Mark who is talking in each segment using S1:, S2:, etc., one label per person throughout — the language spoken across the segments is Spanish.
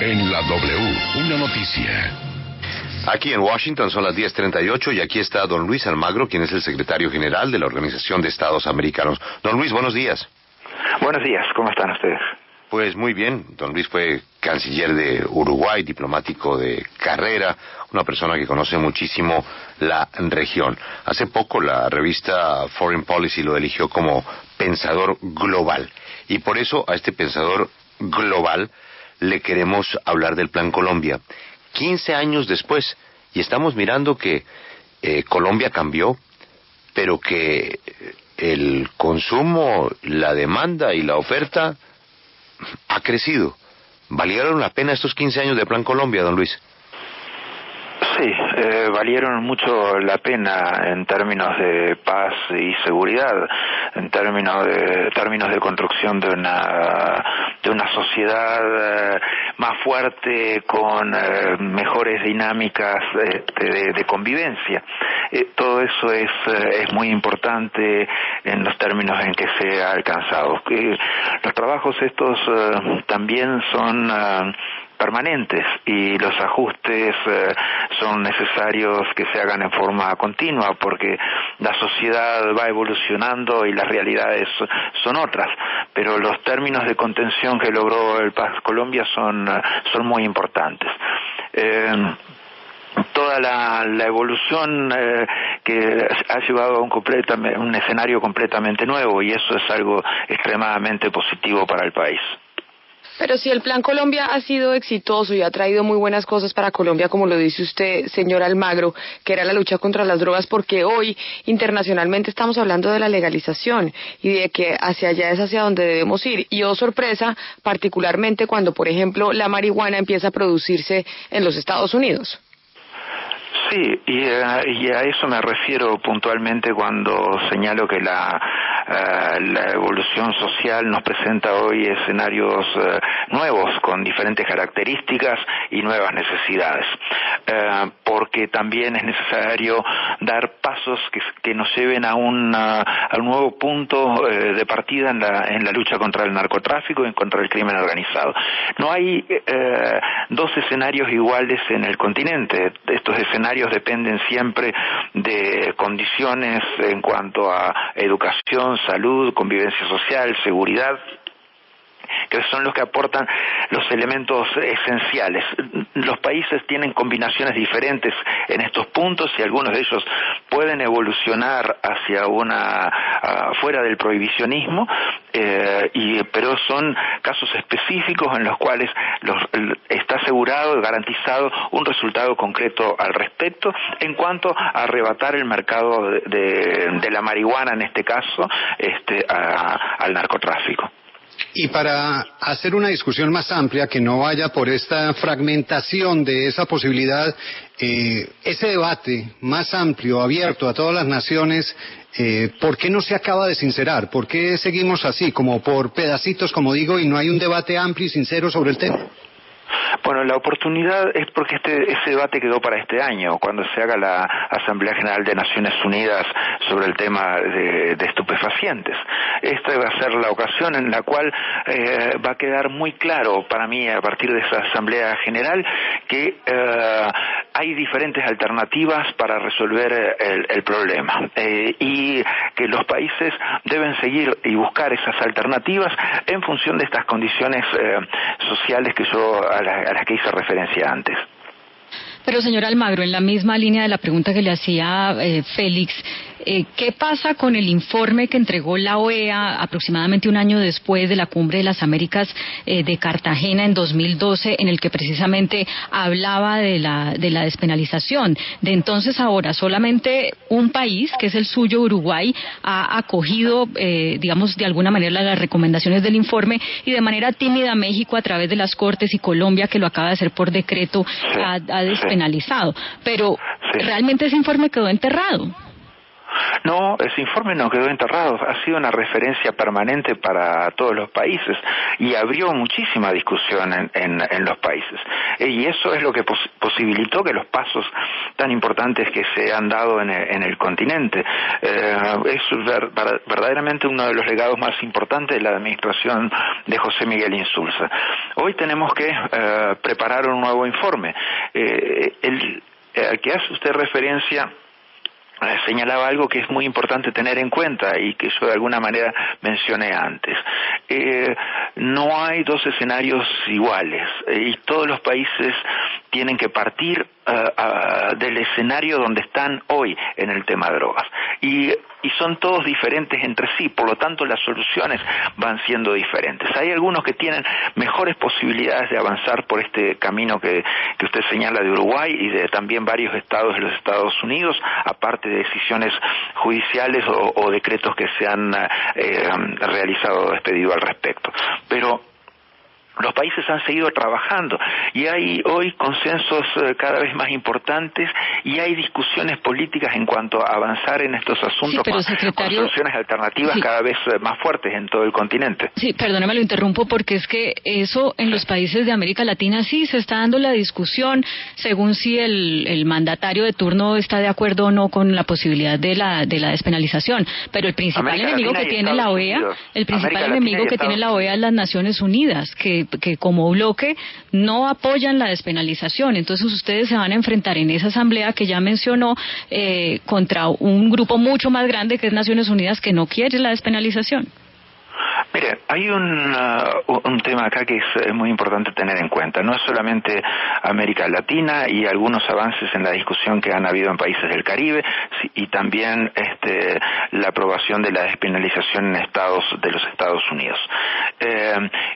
S1: En la W, una noticia.
S2: Aquí en Washington son las 10:38 y aquí está don Luis Almagro, quien es el secretario general de la Organización de Estados Americanos. Don Luis, buenos días.
S3: Buenos días, ¿cómo están ustedes?
S2: Pues muy bien, don Luis fue canciller de Uruguay, diplomático de carrera, una persona que conoce muchísimo la región. Hace poco la revista Foreign Policy lo eligió como pensador global y por eso a este pensador global le queremos hablar del Plan Colombia. 15 años después, y estamos mirando que Colombia cambió, pero que el consumo, la demanda y la oferta ha crecido. ¿Valieron la pena estos 15 años de Plan Colombia, don Luis?
S3: Sí, valieron mucho la pena en términos de paz y seguridad, en términos de construcción de una sociedad más fuerte con mejores dinámicas de convivencia. Todo eso es muy importante en los términos en que se ha alcanzado. Los trabajos estos también son permanentes y los ajustes son necesarios que se hagan en forma continua porque la sociedad va evolucionando y las realidades son otras, pero los términos de contención que logró el Paz Colombia son muy importantes. Toda la evolución que ha llevado a un escenario completamente nuevo y eso es algo extremadamente positivo para el país.
S4: Pero si el Plan Colombia ha sido exitoso y ha traído muy buenas cosas para Colombia, como lo dice usted, señor Almagro, que era la lucha contra las drogas, porque hoy internacionalmente estamos hablando de la legalización y de que hacia allá es hacia donde debemos ir. Y oh sorpresa, particularmente cuando, por ejemplo, la marihuana empieza a producirse en los Estados Unidos.
S3: Sí, y a eso me refiero puntualmente cuando señalo que la evolución social nos presenta hoy escenarios nuevos con diferentes características y nuevas necesidades, porque también es necesario dar pasos que nos lleven a un nuevo punto de partida en la lucha contra el narcotráfico y contra el crimen organizado. No hay dos escenarios iguales en el continente. Estos escenarios dependen siempre de condiciones en cuanto a educación, salud, convivencia social, seguridad, que son los que aportan los elementos esenciales. Los países tienen combinaciones diferentes en estos puntos y algunos de ellos pueden evolucionar hacia fuera del prohibicionismo, pero son casos específicos en los cuales está asegurado y garantizado un resultado concreto al respecto en cuanto a arrebatar el mercado de la marihuana, en este caso, al narcotráfico.
S5: Y para hacer una discusión más amplia, que no vaya por esta fragmentación de esa posibilidad, ese debate más amplio, abierto a todas las naciones, ¿por qué no se acaba de sincerar? ¿Por qué seguimos así, como por pedacitos, como digo, y no hay un debate amplio y sincero sobre el tema?
S3: Bueno, la oportunidad es porque ese debate quedó para este año, cuando se haga la Asamblea General de Naciones Unidas sobre el tema de estupefacientes. Esta va a ser la ocasión en la cual va a quedar muy claro para mí, a partir de esa Asamblea General, que hay diferentes alternativas para resolver el problema y que los países deben seguir y buscar esas alternativas en función de estas condiciones sociales que a las que hice referencia antes.
S6: Pero señor Almagro, en la misma línea de la pregunta que le hacía Félix, ¿qué pasa con el informe que entregó la OEA aproximadamente un año después de la Cumbre de las Américas de Cartagena en 2012, en el que precisamente hablaba de la despenalización? De entonces a ahora, solamente un país, que es el suyo, Uruguay, ha acogido, digamos, de alguna manera las recomendaciones del informe, y de manera tímida México, a través de las Cortes, y Colombia, que lo acaba de hacer por decreto, ha despenalizado. Pero realmente ese informe quedó enterrado.
S3: No, ese informe no quedó enterrado, ha sido una referencia permanente para todos los países y abrió muchísima discusión en los países. Y eso es lo que posibilitó que los pasos tan importantes que se han dado en el continente. Es verdaderamente uno de los legados más importantes de la administración de José Miguel Insulza. Hoy tenemos que preparar un nuevo informe. Al que hace usted referencia señalaba algo que es muy importante tener en cuenta y que yo de alguna manera mencioné antes. No hay dos escenarios iguales y todos los países tienen que partir del escenario donde están hoy en el tema de drogas. Y son todos diferentes entre sí, por lo tanto las soluciones van siendo diferentes. Hay algunos que tienen mejores posibilidades de avanzar por este camino que usted señala de Uruguay y de también varios estados de los Estados Unidos, aparte de decisiones judiciales o decretos que se han realizado o expedido al respecto. Pero los países han seguido trabajando y hay hoy consensos cada vez más importantes y hay discusiones políticas en cuanto a avanzar en estos asuntos con soluciones alternativas cada vez más fuertes en todo el continente.
S6: Sí, perdóname, lo interrumpo porque es que eso en los países de América Latina sí se está dando la discusión según si el mandatario de turno está de acuerdo o no con la posibilidad de la despenalización, pero el principal enemigo que tiene la OEA, es las Naciones Unidas, que como bloque no apoyan la despenalización. Entonces ustedes se van a enfrentar en esa asamblea que ya mencionó contra un grupo mucho más grande que es Naciones Unidas, que no quiere la despenalización.
S3: Mire, hay un tema acá que es muy importante tener en cuenta. No es solamente América Latina y algunos avances en la discusión que han habido en países del Caribe y también la aprobación de la despenalización de los Estados Unidos.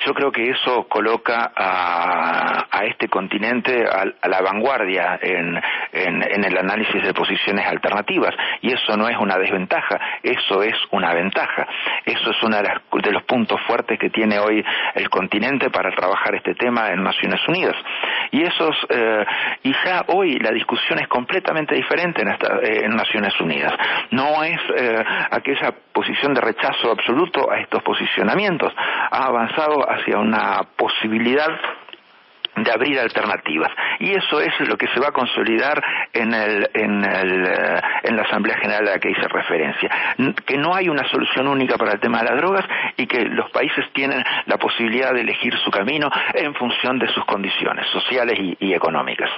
S3: Yo creo que eso coloca a este continente a la vanguardia en el análisis de posiciones alternativas, y eso no es una desventaja, eso es una ventaja. Eso es una de los puntos fuertes que tiene hoy el continente para trabajar este tema en Naciones Unidas. Y ya hoy la discusión es completamente diferente en Naciones Unidas. No es aquella posición de rechazo absoluto a estos posicionamientos. Ha avanzado hacia una posibilidad de abrir alternativas, y eso es lo que se va a consolidar en la Asamblea General a la que hice referencia, que no hay una solución única para el tema de las drogas y que los países tienen la posibilidad de elegir su camino en función de sus condiciones sociales y económicas.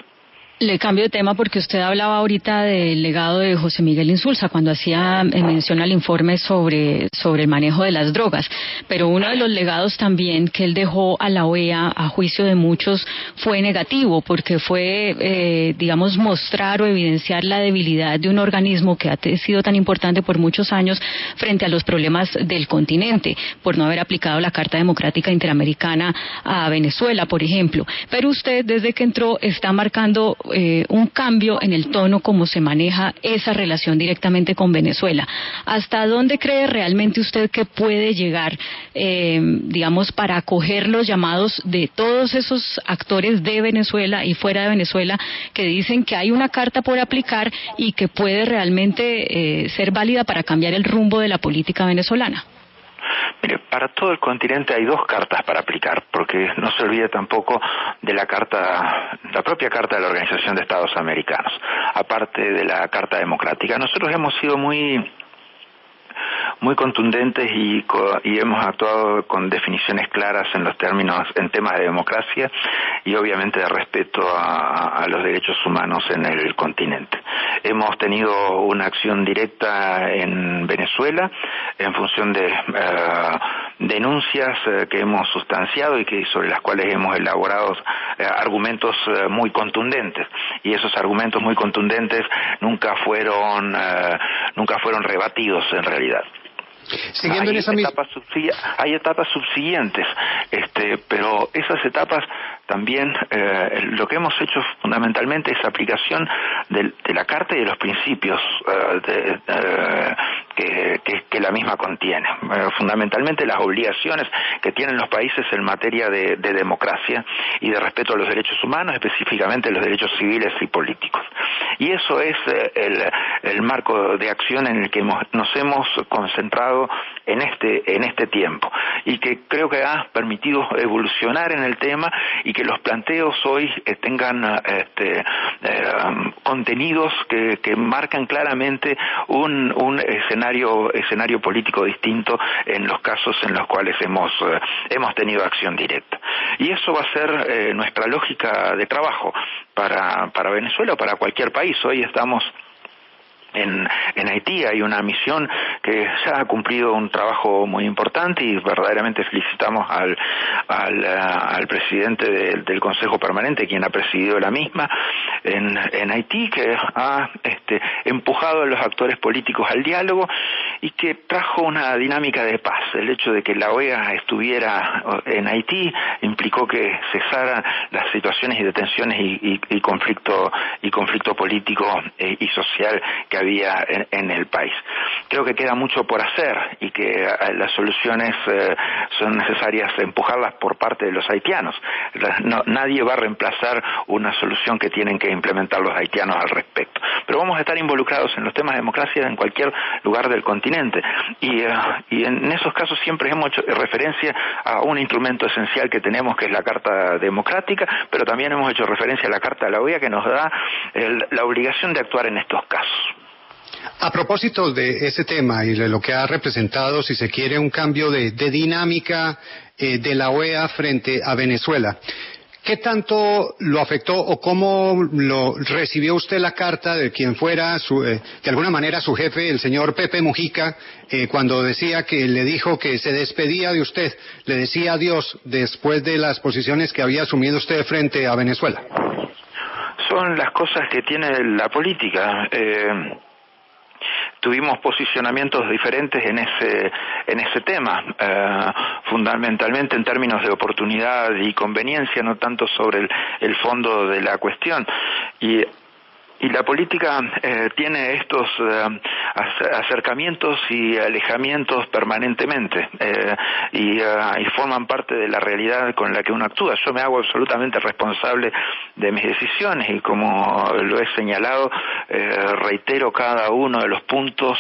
S6: Le cambio de tema porque usted hablaba ahorita del legado de José Miguel Insulza cuando hacía mención al informe sobre el manejo de las drogas, pero uno de los legados también que él dejó a la OEA, a juicio de muchos, fue negativo, porque fue, mostrar o evidenciar la debilidad de un organismo que ha sido tan importante por muchos años frente a los problemas del continente, por no haber aplicado la Carta Democrática Interamericana a Venezuela, por ejemplo. Pero usted, desde que entró, está marcando un cambio en el tono como se maneja esa relación directamente con Venezuela. ¿Hasta dónde cree realmente usted que puede llegar, para acoger los llamados de todos esos actores de Venezuela y fuera de Venezuela que dicen que hay una carta por aplicar y que puede realmente ser válida para cambiar el rumbo de la política venezolana?
S3: Mire, para todo el continente hay dos cartas para aplicar, porque no se olvide tampoco de la propia carta de la Organización de Estados Americanos, aparte de la Carta Democrática. Nosotros hemos sido muy contundentes y hemos actuado con definiciones claras en temas de democracia y obviamente de respeto a los derechos humanos en el continente. Hemos tenido una acción directa en Venezuela en función de denuncias que hemos sustanciado y sobre las cuales hemos elaborado argumentos muy contundentes, y esos argumentos muy contundentes nunca fueron rebatidos en realidad.
S5: Siguiendo en esa
S3: hay etapas subsiguientes, pero esas etapas también lo que hemos hecho fundamentalmente es aplicación de la Carta y de los principios que la misma contiene. Fundamentalmente las obligaciones que tienen los países en materia de democracia y de respeto a los derechos humanos, específicamente los derechos civiles y políticos. Y eso es el marco de acción en el que nos hemos concentrado en este tiempo, y que creo que ha permitido evolucionar en el tema, y que los planteos hoy tengan contenidos que marcan claramente un escenario político distinto en los casos en los cuales hemos tenido acción directa. Y eso va a ser nuestra lógica de trabajo para Venezuela o para cualquier país. Hoy estamos en Haití, hay una misión que ya ha cumplido un trabajo muy importante, y verdaderamente felicitamos al presidente del Consejo Permanente, quien ha presidido la misma en Haití, que ha empujado a los actores políticos al diálogo y que trajo una dinámica de paz. El hecho de que la OEA estuviera en Haití implicó que cesaran las situaciones y de tensiones y conflicto político y social que había en el país. Creo que queda mucho por hacer, y que las soluciones son necesarias empujarlas por parte de los haitianos. Nadie va a reemplazar una solución que tienen que implementar los haitianos al respecto. Pero vamos a estar involucrados en los temas de democracia en cualquier lugar del continente, y en esos casos siempre hemos hecho referencia a un instrumento esencial que tenemos, que es la Carta Democrática, pero también hemos hecho referencia a la Carta de la OEA, que nos da la obligación de actuar en estos casos.
S5: A propósito de ese tema y de lo que ha representado, si se quiere, un cambio de dinámica de la OEA frente a Venezuela, ¿qué tanto lo afectó o cómo lo recibió usted la carta de quien fuera de alguna manera su jefe, el señor Pepe Mujica, cuando decía que le dijo que se despedía de usted, le decía adiós después de las posiciones que había asumido usted frente a Venezuela?
S3: Son las cosas que tiene la política. Tuvimos posicionamientos diferentes en ese tema, fundamentalmente en términos de oportunidad y conveniencia, no tanto sobre el fondo de la cuestión. Y la política tiene estos acercamientos y alejamientos permanentemente, y forman parte de la realidad con la que uno actúa. Yo me hago absolutamente responsable de mis decisiones, y como lo he señalado, reitero cada uno de los puntos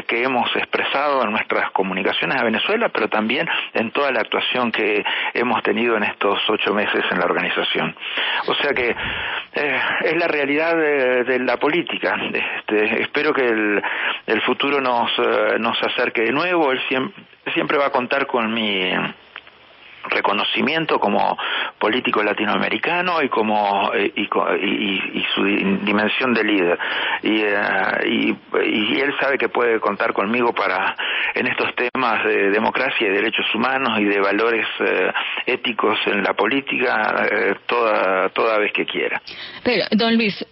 S3: que hemos expresado en nuestras comunicaciones a Venezuela, pero también en toda la actuación que hemos tenido en estos 8 meses en la organización. O sea que es la realidad de la política. Espero que el futuro nos acerque de nuevo. Él siempre va a contar con mi reconocimiento como político latinoamericano y su dimensión de líder, y él sabe que puede contar conmigo en estos temas de democracia y derechos humanos y de valores éticos en la política toda vez que quiera.
S6: Pero, don Luis,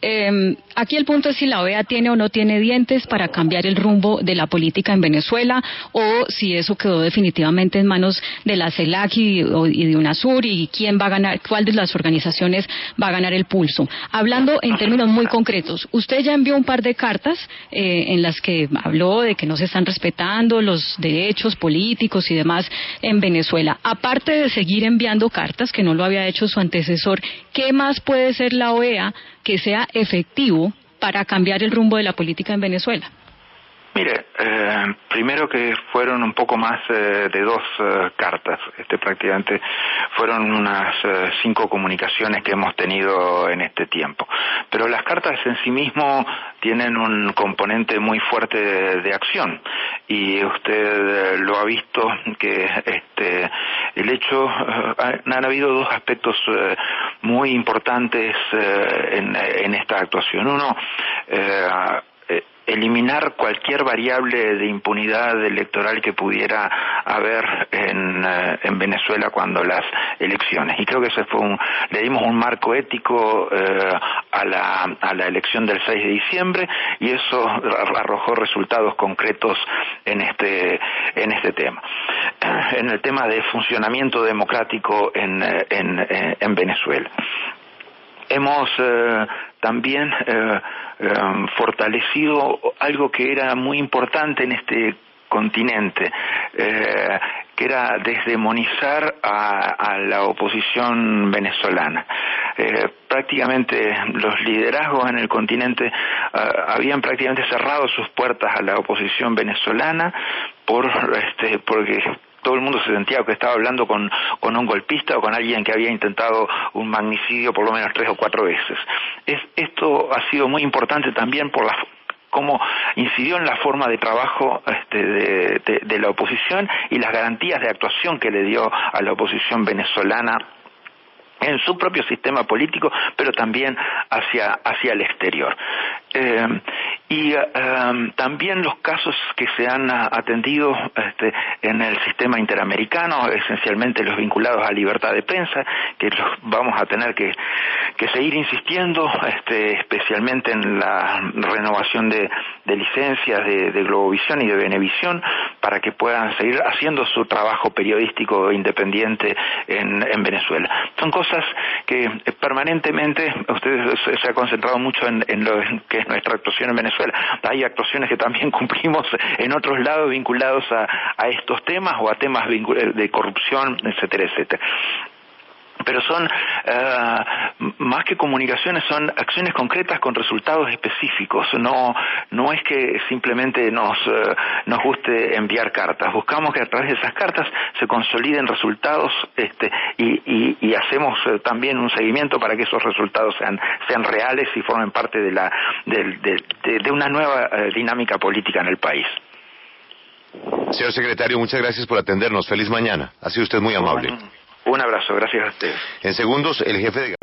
S6: aquí el punto es si la OEA tiene o no tiene dientes para cambiar el rumbo de la política en Venezuela, o si eso quedó definitivamente en manos de la CELAC y de UNASUR, y quién va a ganar, cuál de las organizaciones va a ganar el pulso. Hablando en términos muy concretos, usted ya envió un par de cartas en las que habló de que no se están respetando los derechos políticos y demás en Venezuela. Aparte de seguir enviando cartas, que no lo había hecho su antecesor, ¿qué más puede ser la OEA que sea efectivo para cambiar el rumbo de la política en Venezuela?
S3: Mire, primero que fueron un poco más de 2 cartas, prácticamente fueron unas 5 comunicaciones que hemos tenido en este tiempo. Pero las cartas en sí mismo tienen un componente muy fuerte de acción, y usted lo ha visto que el hecho, han habido 2 aspectos muy importantes en esta actuación. Uno, eliminar cualquier variable de impunidad electoral que pudiera haber en Venezuela cuando las elecciones. Y creo que ese le dimos un marco ético a la elección del 6 de diciembre, y eso arrojó resultados concretos en este tema. En el tema de funcionamiento democrático en Venezuela. Hemos también fortalecido algo que era muy importante en este continente, que era desdemonizar a la oposición venezolana. Prácticamente los liderazgos en el continente habían prácticamente cerrado sus puertas a la oposición venezolana porque todo el mundo se sentía que estaba hablando con un golpista o con alguien que había intentado un magnicidio por lo menos 3 o 4 veces. Esto ha sido muy importante también por cómo incidió en la forma de trabajo de la oposición y las garantías de actuación que le dio a la oposición venezolana en su propio sistema político, pero también hacia el exterior. También los casos que se han atendido en el sistema interamericano, esencialmente los vinculados a libertad de prensa, que los vamos a tener que seguir insistiendo, especialmente en la renovación de licencias de Globovisión y de Venevisión, para que puedan seguir haciendo su trabajo periodístico independiente en Venezuela. Son cosas que permanentemente ustedes se ha concentrado mucho en lo que es nuestra actuación en Venezuela. Hay actuaciones que también cumplimos en otros lados vinculados a estos temas o a temas de corrupción, etcétera, etcétera. Pero son, más que comunicaciones, son acciones concretas con resultados específicos. No es que simplemente nos guste enviar cartas. Buscamos que a través de esas cartas se consoliden resultados y hacemos también un seguimiento para que esos resultados sean reales y formen parte de una nueva dinámica política en el país.
S2: Señor secretario, muchas gracias por atendernos. Feliz mañana. Ha sido usted muy amable.
S3: Un abrazo, gracias a ustedes.
S2: En segundos, el jefe de